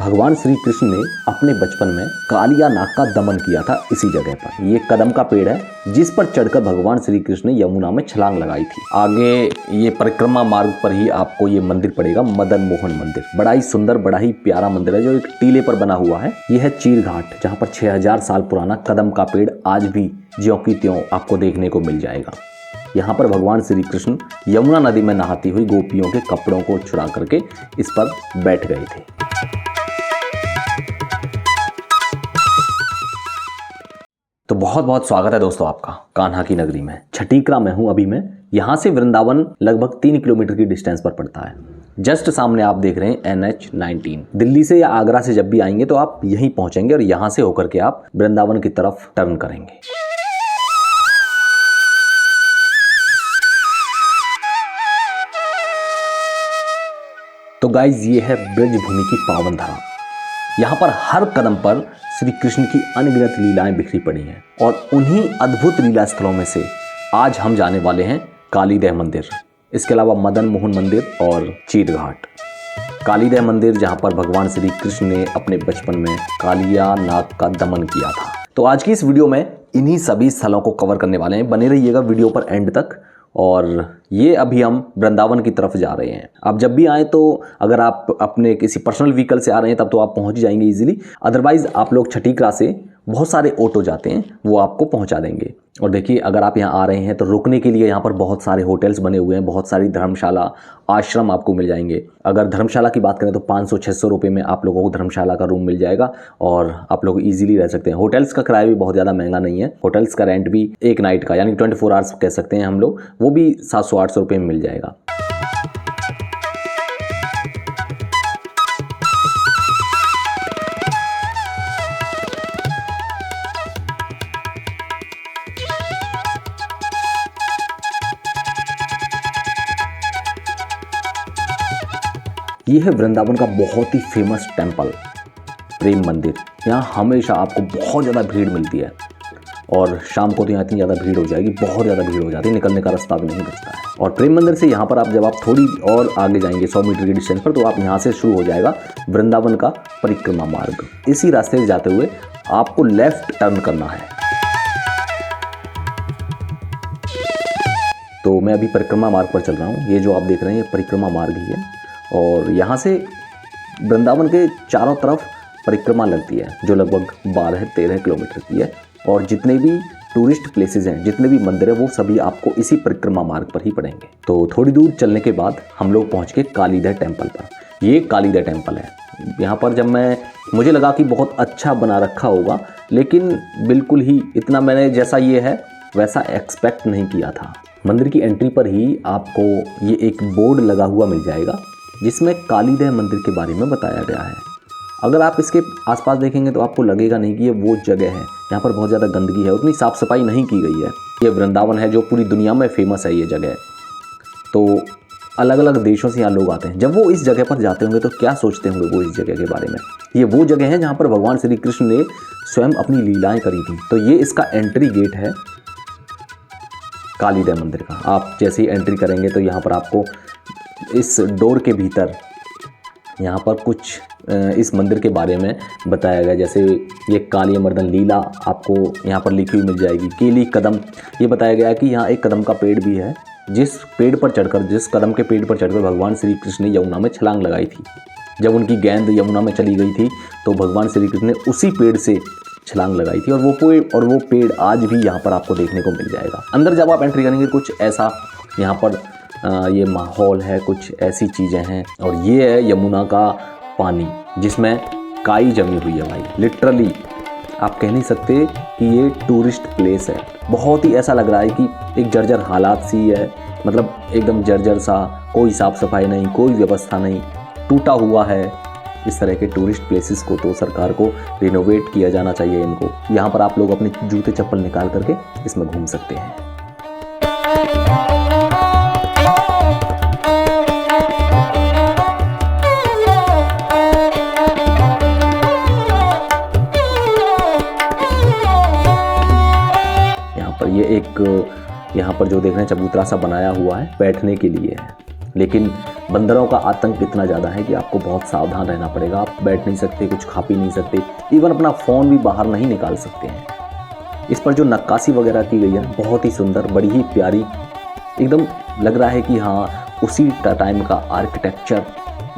भगवान श्री कृष्ण ने अपने बचपन में कालिया नाग का दमन किया था इसी जगह पर। ये कदम का पेड़ है जिस पर चढ़कर भगवान श्री कृष्ण ने यमुना में छलांग लगाई थी। आगे ये परिक्रमा मार्ग पर ही आपको ये मंदिर पड़ेगा, मदन मोहन मंदिर। बड़ा ही सुंदर, बड़ा ही प्यारा मंदिर है जो एक टीले पर बना हुआ है। ये है चीर घाट, जहाँ पर 6000 साल पुराना कदम का पेड़ आज भी ज्यों की त्यों आपको देखने को मिल जाएगा। यहाँ पर भगवान श्री कृष्ण यमुना नदी में नहाती हुई गोपियों के कपड़ों को चुरा करके इस पर बैठ गए थे। तो बहुत बहुत स्वागत है दोस्तों आपका कान्हा की नगरी में। छठीकरा में हूँ अभी मैं। यहाँ से वृंदावन लगभग 3 किलोमीटर की डिस्टेंस पर पड़ता है। जस्ट सामने आप देख रहे हैं NH-19। दिल्ली से या आगरा से जब भी आएंगे तो आप यहीं पहुंचेंगे और यहाँ से होकर के आप वृंदावन की तरफ टर्न करेंगे। तो गाइज, ये है ब्रजभूमि की पावन धरा। यहाँ पर हर कदम पर श्री कृष्ण की अनगिनत लीलाएं बिखरी पड़ी हैं और उन्हीं अद्भुत लीला स्थलों में से आज हम जाने वाले हैं कालीदेह मंदिर, इसके अलावा मदन मोहन मंदिर और चीर घाट। कालीदेह मंदिर जहाँ पर भगवान श्री कृष्ण ने अपने बचपन में कालिया नाग का दमन किया था। तो आज की इस वीडियो में इन्हीं सभी स्थलों को कवर करने वाले हैं। बने रहिएगा वीडियो पर एंड तक। और ये अभी हम वृंदावन की तरफ जा रहे हैं। आप जब भी आए तो अगर आप अपने किसी पर्सनल व्हीकल से आ रहे हैं तब तो आप पहुंच जाएंगे इजीली। अदरवाइज़ आप लोग छठीकरा से बहुत सारे ऑटो जाते हैं, वो आपको पहुंचा देंगे। और देखिए, अगर आप यहाँ आ रहे हैं तो रुकने के लिए यहाँ पर बहुत सारे होटल्स बने हुए हैं, बहुत सारी धर्मशाला, आश्रम आपको मिल जाएंगे। अगर धर्मशाला की बात करें तो 500-600 रुपये में आप लोगों को धर्मशाला का रूम मिल जाएगा और आप लोग इजीली रह सकते हैं। होटल्स का किराया भी बहुत ज़्यादा महंगा नहीं है। होटल्स का रेंट भी एक नाइट का, यानी 24 आवर्स कह सकते हैं हम लोग, वो भी 700-800 रुपये में मिल जाएगा। ये है वृंदावन का बहुत ही फेमस टेम्पल, प्रेम मंदिर। यहाँ हमेशा आपको बहुत ज़्यादा भीड़ मिलती है और शाम को तो यहाँ इतनी ज़्यादा भीड़ हो जाएगी, बहुत ज़्यादा भीड़ हो जाती है, निकलने का रास्ता भी नहीं बचता है। और प्रेम मंदिर से यहाँ पर आप जब आप थोड़ी और आगे जाएंगे 100 मीटर की डिस्टेंस पर, तो आप यहाँ से शुरू हो जाएगा वृंदावन का परिक्रमा मार्ग। इसी रास्ते से जाते हुए आपको लेफ्ट टर्न करना है। तो मैं अभी परिक्रमा मार्ग पर चल रहा हूँ। ये जो आप देख रहे हैं ये परिक्रमा मार्ग ही है और यहाँ से वृंदावन के चारों तरफ परिक्रमा लगती है जो लगभग 12-13 किलोमीटर की है। और जितने भी टूरिस्ट प्लेसेस हैं, जितने भी मंदिर हैं, वो सभी आपको इसी परिक्रमा मार्ग पर ही पड़ेंगे। तो थोड़ी दूर चलने के बाद हम लोग पहुँच गए कालीदेह टेम्पल पर। ये कालीदेह टेम्पल है। यहाँ पर जब मुझे लगा कि बहुत अच्छा बना रखा होगा, लेकिन बिल्कुल ही इतना मैंने जैसा ये है वैसा एक्सपेक्ट नहीं किया था। मंदिर की एंट्री पर ही आपको ये एक बोर्ड लगा हुआ मिल जाएगा जिसमें कालीदेह मंदिर के बारे में बताया गया है। अगर आप इसके आसपास देखेंगे तो आपको लगेगा नहीं कि ये वो जगह है। यहाँ पर बहुत ज़्यादा गंदगी है, उतनी साफ़ सफाई नहीं की गई है। ये वृंदावन है जो पूरी दुनिया में फेमस है ये जगह। तो अलग अलग देशों से यहाँ लोग आते हैं। जब वो इस जगह पर जाते होंगे तो क्या सोचते होंगे वो इस जगह के बारे में। ये वो जगह है जहाँ पर भगवान श्री कृष्ण ने स्वयं अपनी लीलाएँ करी थी। तो ये इसका एंट्री गेट है कालीदेह मंदिर का। आप जैसे ही एंट्री करेंगे तो यहाँ पर आपको इस डोर के भीतर यहाँ पर कुछ इस मंदिर के बारे में बताया गया। जैसे ये काली मर्दन लीला आपको यहाँ पर लिखी हुई मिल जाएगी। केली कदम, ये बताया गया है कि यहाँ एक कदम का पेड़ भी है जिस कदम के पेड़ पर चढ़कर भगवान श्री कृष्ण ने यमुना में छलांग लगाई थी। जब उनकी गेंद यमुना में चली गई थी तो भगवान श्री कृष्ण ने उसी पेड़ से छलांग लगाई थी और वो पेड़ आज भी यहाँ पर आपको देखने को मिल जाएगा। अंदर जब आप एंट्री करेंगे कुछ ऐसा यहाँ पर ये माहौल है, कुछ ऐसी चीज़ें हैं। और ये है यमुना का पानी जिसमें काई जमी हुई है भाई। लिटरली आप कह नहीं सकते कि ये टूरिस्ट प्लेस है। बहुत ही ऐसा लग रहा है कि एक जर्जर हालात सी है, मतलब एकदम जर्जर सा, कोई साफ़ सफाई नहीं, कोई व्यवस्था नहीं, टूटा हुआ है। इस तरह के टूरिस्ट प्लेसेस को तो सरकार को रिनोवेट किया जाना चाहिए इनको। यहाँ पर आप लोग अपने जूते चप्पल निकाल करके इसमें घूम सकते हैं। यहाँ पर जो देख रहे हैं चबूतरा सा बनाया हुआ है, बैठने के लिए है। लेकिन बंदरों का आतंक इतना ज़्यादा है कि आपको बहुत सावधान रहना पड़ेगा। आप बैठ नहीं सकते, कुछ खा पी नहीं सकते, इवन अपना फ़ोन भी बाहर नहीं निकाल सकते हैं। इस पर जो नक्काशी वगैरह की गई है बहुत ही सुंदर, बड़ी ही प्यारी, एकदम लग रहा है कि हाँ उसी टाइम का आर्किटेक्चर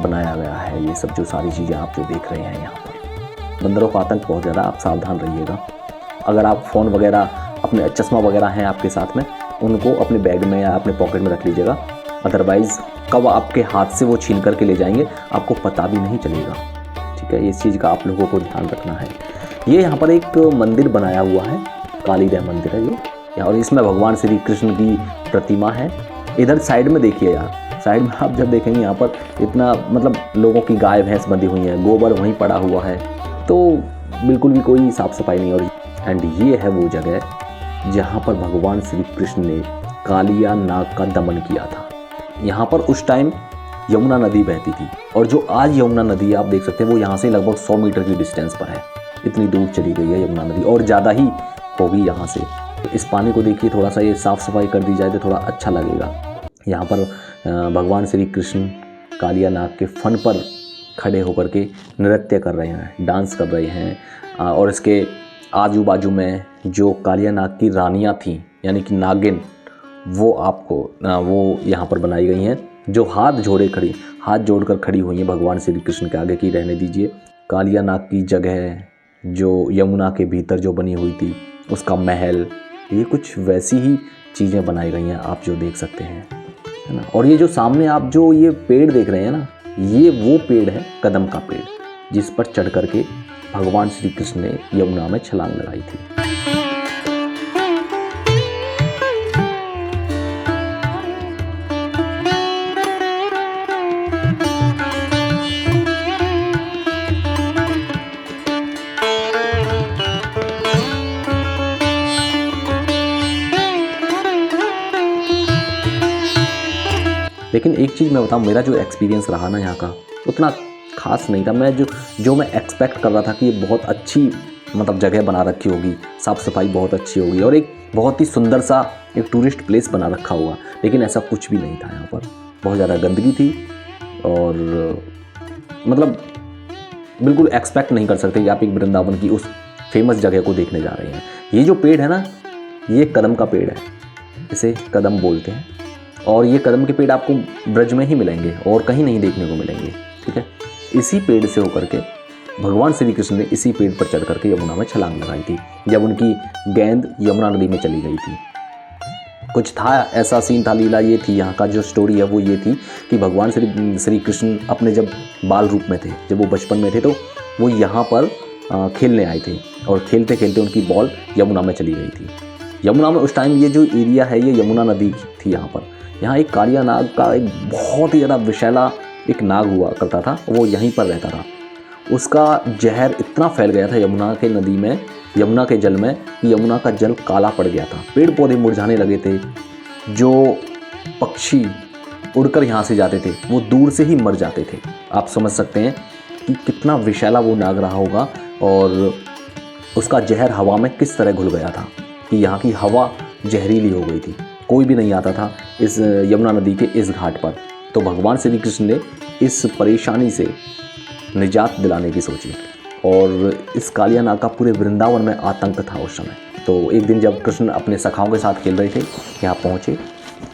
बनाया गया है। ये सब जो सारी चीज़ें आप जो देख रहे हैं यहाँ पर, बंदरों का आतंक बहुत ज़्यादा, आप सावधान रहिएगा। अगर आप फ़ोन वगैरह, अपने चश्मा वगैरह हैं आपके साथ में, उनको अपने बैग में या अपने पॉकेट में रख लीजिएगा, अदरवाइज़ कब आपके हाथ से वो छीन करके ले जाएंगे आपको पता भी नहीं चलेगा। ठीक है, इस चीज़ का आप लोगों को ध्यान रखना है। ये यहाँ पर एक मंदिर बनाया हुआ है, कालीदेव मंदिर है ये, और इसमें भगवान श्री कृष्ण की प्रतिमा है। इधर साइड में देखिए यार, साइड में आप जब देखेंगे यहाँ पर इतना मतलब लोगों की गाय भैंस बंधी हुई है, गोबर वहीं पड़ा हुआ है, तो बिल्कुल भी कोई साफ सफाई नहीं हो रही। एंड ये है वो जगह जहाँ पर भगवान श्री कृष्ण ने कालिया नाग का दमन किया था। यहाँ पर उस टाइम यमुना नदी बहती थी, और जो आज यमुना नदी आप देख सकते हैं वो यहाँ से लगभग 100 मीटर की डिस्टेंस पर है। इतनी दूर चली गई है यमुना नदी, और ज़्यादा ही होगी यहाँ से। तो इस पानी को देखिए, थोड़ा सा ये साफ़ सफाई कर दी जाए तो थोड़ा अच्छा लगेगा। यहाँ पर भगवान श्री कृष्ण कालिया नाग के फन पर खड़े होकर के नृत्य कर रहे हैं, डांस कर रहे हैं, और इसके आजू बाजू में जो कालिया नाग की रानियाँ थीं यानी कि नागिन, वो आपको वो यहाँ पर बनाई गई हैं, जो हाथ जोड़कर खड़ी हुई हैं भगवान श्री कृष्ण के आगे की रहने दीजिए। कालिया नाग की जगह जो यमुना के भीतर जो बनी हुई थी, उसका महल, ये कुछ वैसी ही चीज़ें बनाई गई हैं आप जो देख सकते हैं, है ना। और ये जो सामने आप जो ये पेड़ देख रहे हैं ना, ये वो पेड़ है कदम का पेड़, जिस पर चढ़ करके भगवान श्री कृष्ण ने यमुना में छलांग लगाई थी। लेकिन एक चीज़ मैं बताऊँ, मेरा जो एक्सपीरियंस रहा ना यहाँ का उतना खास नहीं था। मैं जो मैं एक्सपेक्ट कर रहा था कि ये बहुत अच्छी मतलब जगह बना रखी होगी, साफ़ सफाई बहुत अच्छी होगी, और एक बहुत ही सुंदर सा एक टूरिस्ट प्लेस बना रखा होगा, लेकिन ऐसा कुछ भी नहीं था। यहाँ पर बहुत ज़्यादा गंदगी थी, और मतलब बिल्कुल एक्सपेक्ट नहीं कर सकते कि आप एक वृंदावन की उस फेमस जगह को देखने जा रहे हैं। ये जो पेड़ है ना, ये कदम का पेड़ है, इसे कदम बोलते हैं, और ये कदम के पेड़ आपको ब्रज में ही मिलेंगे और कहीं नहीं देखने को मिलेंगे। ठीक है, इसी पेड़ से होकर के भगवान श्री कृष्ण ने इसी पेड़ पर चढ़ करके यमुना में छलांग लगाई थी, जब उनकी गेंद यमुना नदी में चली गई थी। कुछ था ऐसा सीन था, लीला ये थी, यहाँ का जो स्टोरी है वो ये थी कि भगवान श्री कृष्ण अपने जब बाल रूप में थे, जब वो बचपन में थे, तो वो यहाँ पर खेलने आए थे, और खेलते खेलते उनकी बॉल यमुना में चली गई थी। यमुना में उस टाइम ये जो एरिया है ये यमुना नदी थी। यहाँ एक कालिया नाग का एक बहुत ही ज़्यादा विषैला एक नाग हुआ करता था, वो यहीं पर रहता था। उसका जहर इतना फैल गया था यमुना के नदी में, यमुना के जल में, कि यमुना का जल काला पड़ गया था। पेड़ पौधे मुरझाने लगे थे, जो पक्षी उड़कर यहाँ से जाते थे वो दूर से ही मर जाते थे। आप समझ सकते हैं कि कितना विषैला वो नाग रहा होगा, और उसका जहर हवा में किस तरह घुल गया था कि यहाँ की हवा जहरीली हो गई थी। कोई भी नहीं आता था इस यमुना नदी के इस घाट पर। तो भगवान श्री कृष्ण ने इस परेशानी से निजात दिलाने की सोची, और इस कालिया नाग का पूरे वृंदावन में आतंक था उस समय। तो एक दिन जब कृष्ण अपने सखाओं के साथ खेल रहे थे, यहाँ पहुँचे,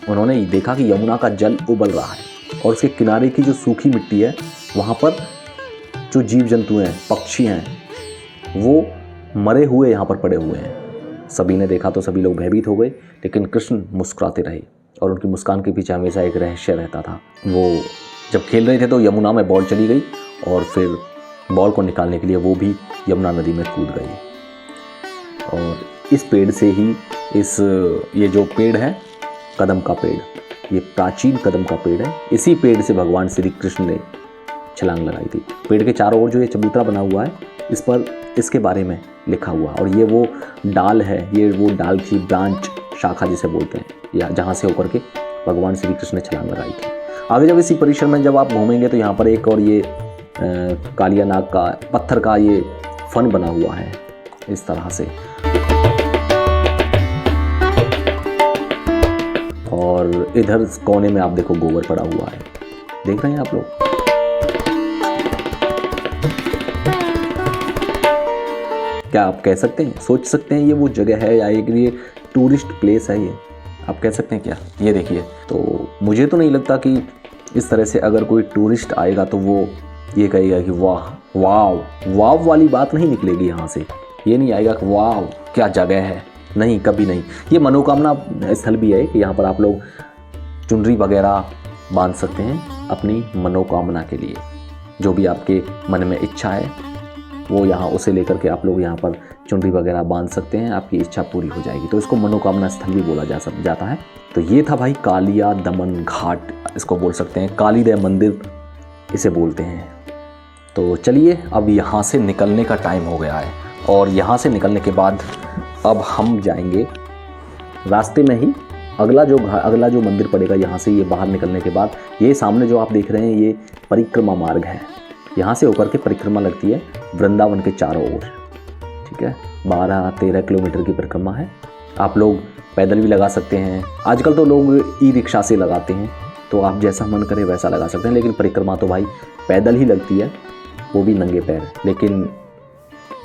उन्होंने देखा कि यमुना का जल उबल रहा है, और उसके किनारे की जो सूखी मिट्टी है वहाँ पर जो जीव जंतु हैं, पक्षी हैं, वो मरे हुए यहाँ पर पड़े हुए हैं। सभी ने देखा तो सभी लोग भयभीत हो गए, लेकिन कृष्ण मुस्कुराते रहे, और उनकी मुस्कान के पीछे हमेशा एक रहस्य रहता था। वो जब खेल रहे थे तो यमुना में बॉल चली गई, और फिर बॉल को निकालने के लिए वो भी यमुना नदी में कूद गई। और इस पेड़ से ही ये जो पेड़ है कदम का पेड़, ये प्राचीन कदम का पेड़ है, इसी पेड़ से भगवान श्री कृष्ण ने छलांग लगाई थी। पेड़ के चारों ओर जो ये चबूतरा बना हुआ है, इस पर इसके बारे में लिखा हुआ, और ये वो डाल है, ये वो डाल थी, ब्रांच, शाखा जिसे बोलते हैं, या जहाँ से होकर के भगवान श्री कृष्ण ने छलांग लगाई थी। आगे जब इसी परिसर में जब आप घूमेंगे तो यहाँ पर एक और ये कालिया नाग का पत्थर का ये फन बना हुआ है इस तरह से। और इधर कोने में आप देखो गोबर पड़ा हुआ है, देख रहे हैं आप लोग। क्या आप कह सकते हैं, सोच सकते हैं ये वो जगह है या एक ये टूरिस्ट प्लेस है? ये आप कह सकते हैं क्या? ये देखिए, तो मुझे तो नहीं लगता कि इस तरह से अगर कोई टूरिस्ट आएगा तो वो ये कहेगा कि वाह वाव वाव वाली बात नहीं निकलेगी यहाँ से। ये नहीं आएगा कि वाह क्या जगह है, नहीं, कभी नहीं। ये मनोकामना स्थल भी है कि यहाँ पर आप लोग चुनरी वगैरह बांध सकते हैं अपनी मनोकामना के लिए। जो भी आपके मन में इच्छा है वो यहाँ उसे लेकर के आप लोग यहाँ पर चुनरी वगैरह बांध सकते हैं, आपकी इच्छा पूरी हो जाएगी। तो इसको मनोकामना स्थल भी बोला जाता है। तो ये था भाई कालिया दमन घाट, इसको बोल सकते हैं, कालीदय मंदिर इसे बोलते हैं। तो चलिए अब यहाँ से निकलने का टाइम हो गया है, और यहाँ से निकलने के बाद अब हम जाएंगे रास्ते में ही अगला जो मंदिर पड़ेगा। यहाँ से ये बाहर निकलने के बाद ये सामने जो आप देख रहे हैं ये परिक्रमा मार्ग है। यहाँ से होकर के परिक्रमा लगती है वृंदावन के चारों ओर, ठीक है। 12-13 किलोमीटर की परिक्रमा है। आप लोग पैदल भी लगा सकते हैं, आजकल तो लोग ई रिक्शा से लगाते हैं, तो आप जैसा मन करे वैसा लगा सकते हैं। लेकिन परिक्रमा तो भाई पैदल ही लगती है, वो भी नंगे पैर। लेकिन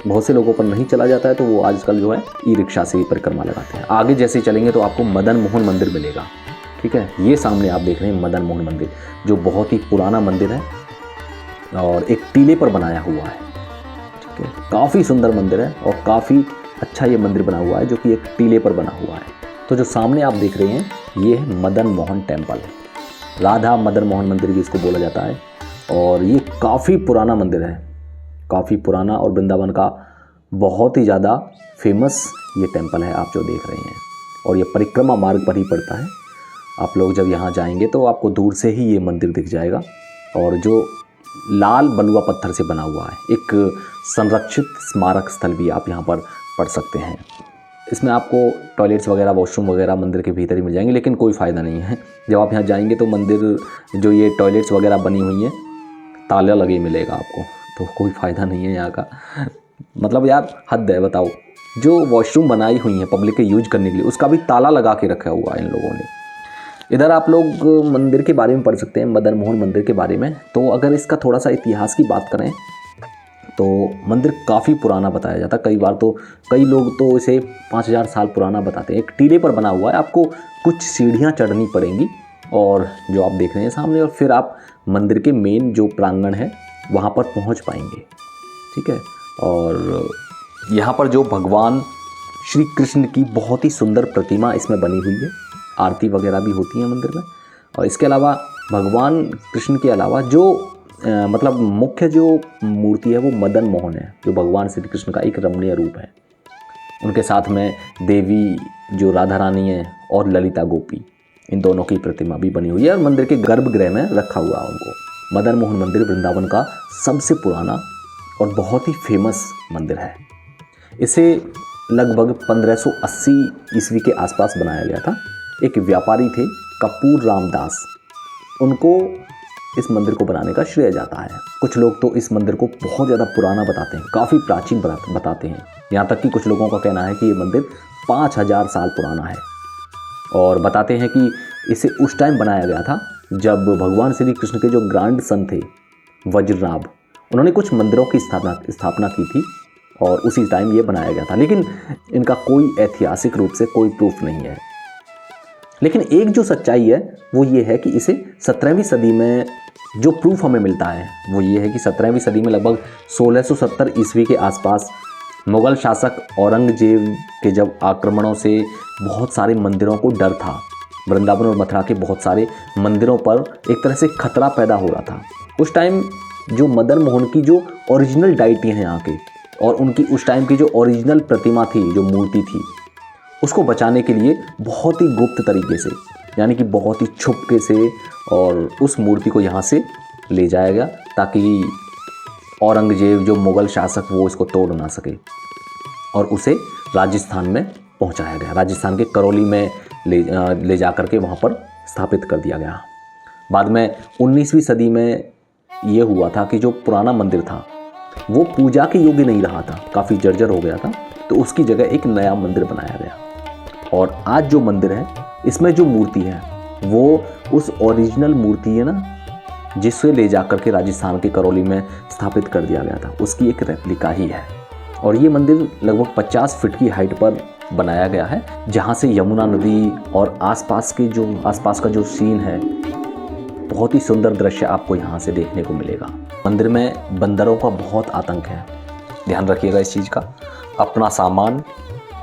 बहुत से लोगों पर नहीं चला जाता है तो वो आजकल जो है ई रिक्शा से ही परिक्रमा लगाते हैं। आगे जैसे ही चलेंगे तो आपको मदन मोहन मंदिर मिलेगा, ठीक है। ये सामने आप देख रहे हैं मदन मोहन मंदिर, जो बहुत ही पुराना मंदिर है और एक टीले पर बनाया हुआ है, ठीक है। काफ़ी सुंदर मंदिर है और काफ़ी अच्छा ये मंदिर बना हुआ है, जो कि एक टीले पर बना हुआ है। तो जो सामने आप देख रहे हैं ये है मदन मोहन टेम्पल, राधा मदन मोहन मंदिर भी इसको बोला जाता है। और ये काफ़ी पुराना मंदिर है, काफ़ी पुराना, और वृंदावन का बहुत ही ज़्यादा फेमस ये टेम्पल है आप जो देख रहे हैं। और ये परिक्रमा मार्ग पर ही पड़ता है। आप लोग जब यहाँ जाएंगे तो आपको दूर से ही ये मंदिर दिख जाएगा, और जो लाल बलुआ पत्थर से बना हुआ है। एक संरक्षित स्मारक स्थल भी आप यहाँ पर पढ़ सकते हैं। इसमें आपको टॉयलेट्स वगैरह, वॉशरूम वगैरह मंदिर के भीतर ही मिल जाएंगे, लेकिन कोई फ़ायदा नहीं है। जब आप यहाँ जाएंगे तो मंदिर जो ये टॉयलेट्स वगैरह बनी हुई हैं ताला लगे मिलेगा आपको, तो कोई फ़ायदा नहीं है यहाँ का। मतलब यार हद है, बताओ। जो वॉशरूम बनाई हुई हैं पब्लिक के यूज करने के लिए, उसका भी ताला लगा के रखा हुआ है इन लोगों ने। इधर आप लोग मंदिर के बारे में पढ़ सकते हैं, मदन मोहन मंदिर के बारे में। तो अगर इसका थोड़ा सा इतिहास की बात करें तो मंदिर काफ़ी पुराना बताया जाता है। कई लोग तो इसे 5000 साल पुराना बताते हैं। एक टीले पर बना हुआ है, आपको कुछ सीढ़ियाँ चढ़नी पड़ेंगी, और जो आप देख रहे हैं सामने, और फिर आप मंदिर के मेन जो प्रांगण है वहाँ पर पहुँच पाएंगे, ठीक है। और यहाँ पर जो भगवान श्री कृष्ण की बहुत ही सुंदर प्रतिमा इसमें बनी हुई है, आरती वगैरह भी होती है मंदिर में। और इसके अलावा भगवान कृष्ण के अलावा जो मतलब मुख्य जो मूर्ति है वो मदन मोहन है, जो भगवान श्री कृष्ण का एक रमणीय रूप है। उनके साथ में देवी जो राधा रानी है और ललिता गोपी, इन दोनों की प्रतिमा भी बनी हुई है, और मंदिर के गर्भगृह में रखा हुआ है उनको। मदन मोहन मंदिर वृंदावन का सबसे पुराना और बहुत ही फेमस मंदिर है। इसे लगभग 1580 ईस्वी के आसपास बनाया गया था। एक व्यापारी थे कपूर रामदास, उनको इस मंदिर को बनाने का श्रेय जाता है। कुछ लोग तो इस मंदिर को बहुत ज़्यादा पुराना बताते हैं, काफ़ी प्राचीन बताते हैं। यहाँ तक कि कुछ लोगों का कहना है कि ये मंदिर 5000 साल पुराना है, और बताते हैं कि इसे उस टाइम बनाया गया था जब भगवान श्री कृष्ण के जो ग्रैंड सन थे वज्रनाभ, उन्होंने कुछ मंदिरों की स्थापना की थी, और उसी टाइम ये बनाया गया था। लेकिन इनका कोई ऐतिहासिक रूप से कोई प्रूफ नहीं है। लेकिन एक जो सच्चाई है वो ये है कि इसे 17वीं सदी में जो प्रूफ हमें मिलता है वो ये है कि 17वीं सदी में लगभग 1670 ईस्वी के आसपास मुग़ल शासक औरंगजेब के जब आक्रमणों से बहुत सारे मंदिरों को डर था। वृंदावन और मथुरा के बहुत सारे मंदिरों पर एक तरह से खतरा पैदा हो रहा था। उस टाइम जो मदन मोहन की जो ओरिजिनल डाइटी हैं यहाँ के, और उनकी उस टाइम की जो ओरिजिनल प्रतिमा थी, जो मूर्ति थी, उसको बचाने के लिए बहुत ही गुप्त तरीके से, यानी कि बहुत ही छुपके से, और उस मूर्ति को यहाँ से ले जाया गया ताकि औरंगजेब जो मुग़ल शासक वो इसको तोड़ ना सके, और उसे राजस्थान में पहुँचाया गया। राजस्थान के करौली में ले जा करके वहाँ पर स्थापित कर दिया गया। बाद में 19वीं सदी में ये हुआ था कि जो पुराना मंदिर था वो पूजा के योग्य नहीं रहा था, काफ़ी जर्जर हो गया था, तो उसकी जगह एक नया मंदिर बनाया गया। और आज जो मंदिर है इसमें जो मूर्ति है वो उस ओरिजिनल मूर्ति है ना, जिसे ले जाकर के राजस्थान के करौली में स्थापित कर दिया गया था, उसकी एक रेप्लिका ही है। और ये मंदिर लगभग 50 फीट की हाइट पर बनाया गया है, जहाँ से यमुना नदी और आसपास का जो सीन है, बहुत ही सुंदर दृश्य आपको यहाँ से देखने को मिलेगा। मंदिर में बंदरों का बहुत आतंक है, ध्यान रखिएगा इस चीज़ का। अपना सामान,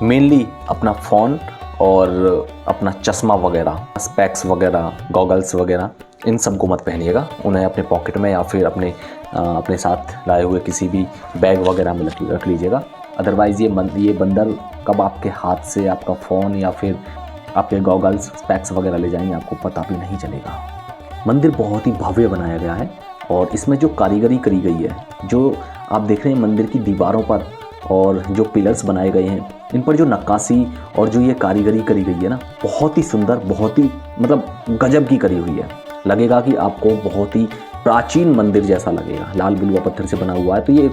मेनली अपना फ़ोन और अपना चश्मा वगैरह, स्पेक्स वगैरह, गॉगल्स वगैरह, इन सब को मत पहनिएगा। उन्हें अपने पॉकेट में या फिर अपने साथ लाए हुए किसी भी बैग वगैरह में रख लीजिएगा। अदरवाइज़ ये बंदर कब आपके हाथ से आपका फ़ोन या फिर आपके गॉगल्स, स्पेक्स वगैरह ले जाएंगे, आपको पता भी नहीं चलेगा। मंदिर बहुत ही भव्य बनाया गया है और इसमें जो कारीगरी करी गई है, जो आप देख रहे हैं मंदिर की दीवारों पर और जो पिलर्स बनाए गए हैं, इन पर जो नक्काशी और जो ये कारीगरी करी गई है ना, बहुत ही सुंदर, बहुत ही मतलब गजब की करी हुई है। लगेगा कि आपको बहुत ही प्राचीन मंदिर जैसा लगेगा। लाल बिलवा पत्थर से बना हुआ है, तो ये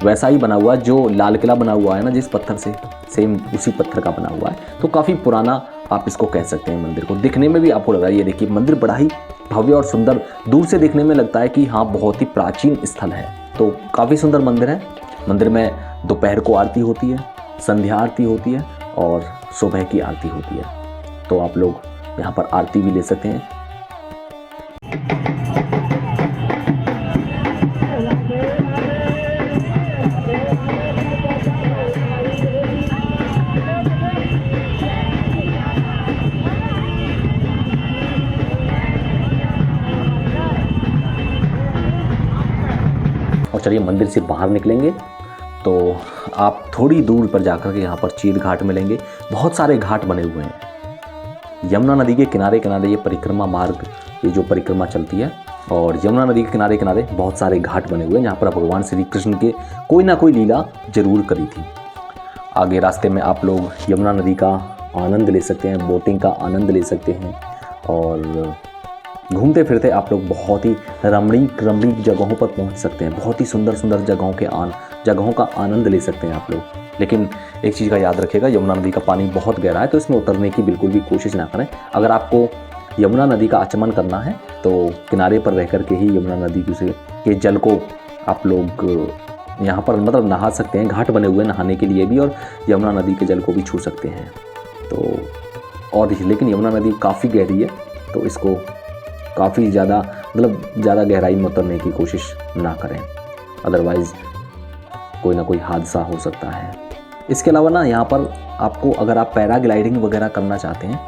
वैसा ही बना हुआ है जो लाल किला बना हुआ है ना, जिस पत्थर से, सेम उसी पत्थर का बना हुआ है। तो काफ़ी पुराना आप इसको कह सकते हैं मंदिर को। दिखने में भी आपको लग रहा है, ये देखिए मंदिर बड़ा ही भव्य और सुंदर, दूर से देखने में लगता है कि हाँ बहुत ही प्राचीन स्थल है। तो काफ़ी सुंदर मंदिर है। मंदिर में दोपहर को आरती होती है, संध्या आरती होती है और सुबह की आरती होती है। तो आप लोग यहाँ पर आरती भी ले सकते हैं। और चलिए मंदिर से बाहर निकलेंगे तो आप थोड़ी दूर पर जाकर के यहाँ पर चीर घाट मिलेंगे। बहुत सारे घाट बने हुए हैं। यमुना नदी के किनारे किनारे ये परिक्रमा मार्ग, ये जो परिक्रमा चलती है, और यमुना नदी के किनारे किनारे बहुत सारे घाट बने हुए हैं जहाँ पर भगवान श्री कृष्ण के कोई ना कोई लीला जरूर करी थी। आगे रास्ते में आप लोग यमुना नदी का आनंद ले सकते हैं, बोटिंग का आनंद ले सकते हैं और घूमते फिरते आप लोग बहुत ही रमणीक जगहों पर पहुंच सकते हैं। बहुत ही सुंदर सुंदर जगहों का आनंद ले सकते हैं आप लोग। लेकिन एक चीज़ का याद रखिएगा, यमुना नदी का पानी बहुत गहरा है, तो इसमें उतरने की बिल्कुल भी कोशिश ना करें। अगर आपको यमुना नदी का आचमन करना है तो किनारे पर रह कर के ही यमुना नदी के जल को आप लोग यहाँ पर मतलब नहा सकते हैं। घाट बने हुए नहाने के लिए भी, और यमुना नदी के जल को भी छू सकते हैं। तो और लेकिन यमुना नदी काफ़ी गहरी है, तो इसको काफ़ी ज़्यादा गहराई में उतरने की कोशिश ना करें, अदरवाइज़ कोई ना कोई हादसा हो सकता है। इसके अलावा ना यहाँ पर आपको, अगर आप पैराग्लाइडिंग वगैरह करना चाहते हैं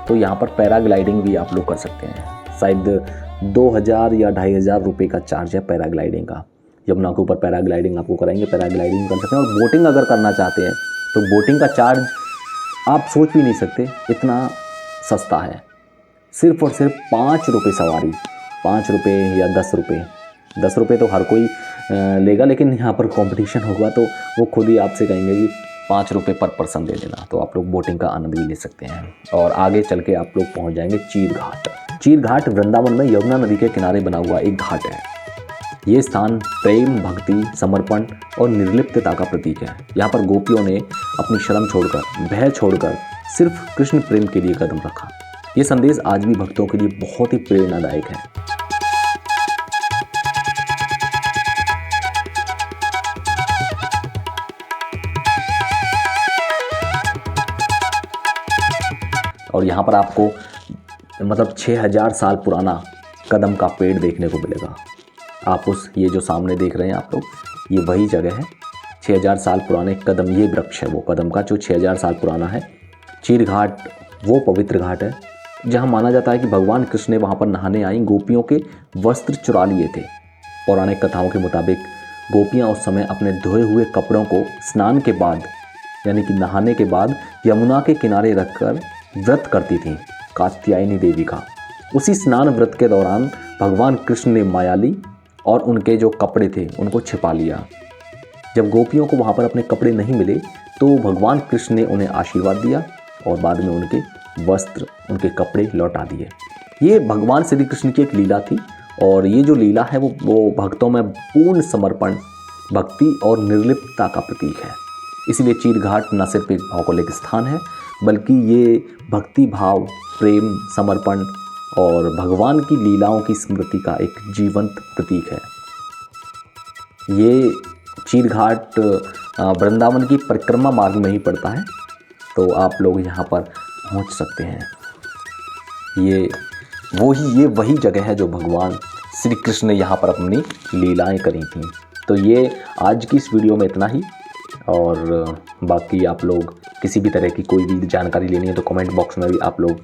तो यहाँ पर पैराग्लाइडिंग भी आप लोग कर सकते हैं। शायद 2000 या 2500 रुपये का चार्ज है पैराग्लाइडिंग का। यमुना के ऊपर पैराग्लाइडिंग आपको कराएंगे, पैराग्लाइडिंग कर सकते हैं। और बोटिंग अगर करना चाहते हैं तो बोटिंग का चार्ज आप सोच भी नहीं सकते, इतना सस्ता है। सिर्फ और सिर्फ 5 रुपये सवारी, 5 रुपये या 10 रुपये। 10 रुपये तो हर कोई लेगा, लेकिन यहाँ पर कंपटीशन होगा तो वो खुद ही आपसे कहेंगे कि 5 रुपये पर पर्सन दे देना। तो आप लोग बोटिंग का आनंद भी ले सकते हैं। और आगे चल के आप लोग पहुँच जाएंगे चीर घाट। चीर घाट वृंदावन में यमुना नदी के किनारे बना हुआ एक घाट है। ये स्थान प्रेम, भक्ति, समर्पण और निर्लिप्तता का प्रतीक है। यहाँ पर गोपियों ने अपनी शर्म छोड़कर, भय छोड़कर सिर्फ कृष्ण प्रेम के लिए कदम रखा। ये संदेश आज भी भक्तों के लिए बहुत ही प्रेरणादायक है। और यहाँ पर आपको मतलब 6000 साल पुराना कदम का पेड़ देखने को मिलेगा। आप ये जो सामने देख रहे हैं आप लोग, ये वही जगह है। 6000 साल पुराने कदम, ये वृक्ष है वो कदम का जो 6000 साल पुराना है। चीर घाट वो पवित्र घाट है जहाँ माना जाता है कि भगवान कृष्ण ने वहाँ पर नहाने आई गोपियों के वस्त्र चुरा लिए थे। पौराणिक कथाओं के मुताबिक गोपियाँ उस समय अपने धोए हुए कपड़ों को स्नान के बाद, यानी कि नहाने के बाद, यमुना के किनारे रखकर व्रत करती थीं कात्यायनी देवी का। उसी स्नान व्रत के दौरान भगवान कृष्ण ने माया ली और उनके जो कपड़े थे उनको छिपा लिया। जब गोपियों को वहाँ पर अपने कपड़े नहीं मिले तो भगवान कृष्ण ने उन्हें आशीर्वाद दिया और बाद में उनके वस्त्र, उनके कपड़े लौटा दिए। ये भगवान श्री कृष्ण की एक लीला थी और ये जो लीला है वो भक्तों में पूर्ण समर्पण, भक्ति और निर्लिप्तता का प्रतीक है। इसीलिए चीर घाट न सिर्फ एक भौगोलिक स्थान है बल्कि ये भक्ति भाव, प्रेम, समर्पण और भगवान की लीलाओं की स्मृति का एक जीवंत प्रतीक है। ये चीर घाट वृंदावन की परिक्रमा मार्ग में ही पड़ता है, तो आप लोग यहाँ पर पहुँच सकते हैं। ये वही जगह है जो भगवान श्री कृष्ण ने यहाँ पर अपनी लीलाएं करी थीं। तो ये आज की इस वीडियो में इतना ही, और बाकी आप लोग किसी भी तरह की कोई भी जानकारी लेनी है तो कमेंट बॉक्स में भी आप लोग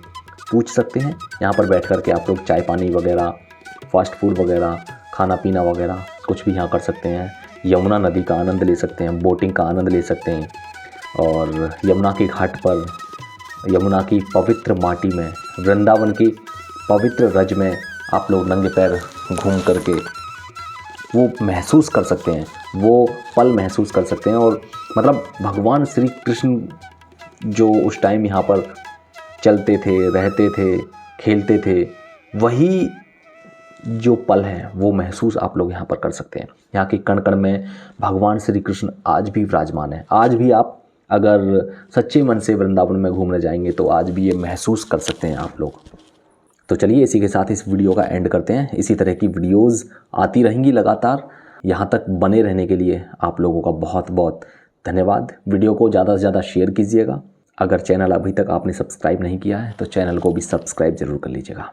पूछ सकते हैं। यहाँ पर बैठ कर के आप लोग चाय पानी वगैरह, फास्ट फूड वगैरह, खाना पीना वगैरह कुछ भी यहाँ कर सकते हैं। यमुना नदी का आनंद ले सकते हैं, बोटिंग का आनंद ले सकते हैं, और यमुना के घाट पर यमुना की पवित्र माटी में, वृंदावन की पवित्र रज में आप लोग नंगे पैर घूम करके वो महसूस कर सकते हैं, वो पल महसूस कर सकते हैं। और मतलब भगवान श्री कृष्ण जो उस टाइम यहाँ पर चलते थे, रहते थे, खेलते थे, वही जो पल हैं वो महसूस आप लोग यहाँ पर कर सकते हैं। यहाँ के कण कण में भगवान श्री कृष्ण आज भी विराजमान है। आज भी आप अगर सच्चे मन से वृंदावन में घूमने जाएंगे तो आज भी ये महसूस कर सकते हैं आप लोग। तो चलिए इसी के साथ इस वीडियो का एंड करते हैं। इसी तरह की वीडियोज़ आती रहेंगी लगातार। यहाँ तक बने रहने के लिए आप लोगों का बहुत बहुत धन्यवाद। वीडियो को ज़्यादा से ज़्यादा शेयर कीजिएगा। अगर चैनल अभी तक आपने सब्सक्राइब नहीं किया है तो चैनल को भी सब्सक्राइब ज़रूर कर लीजिएगा।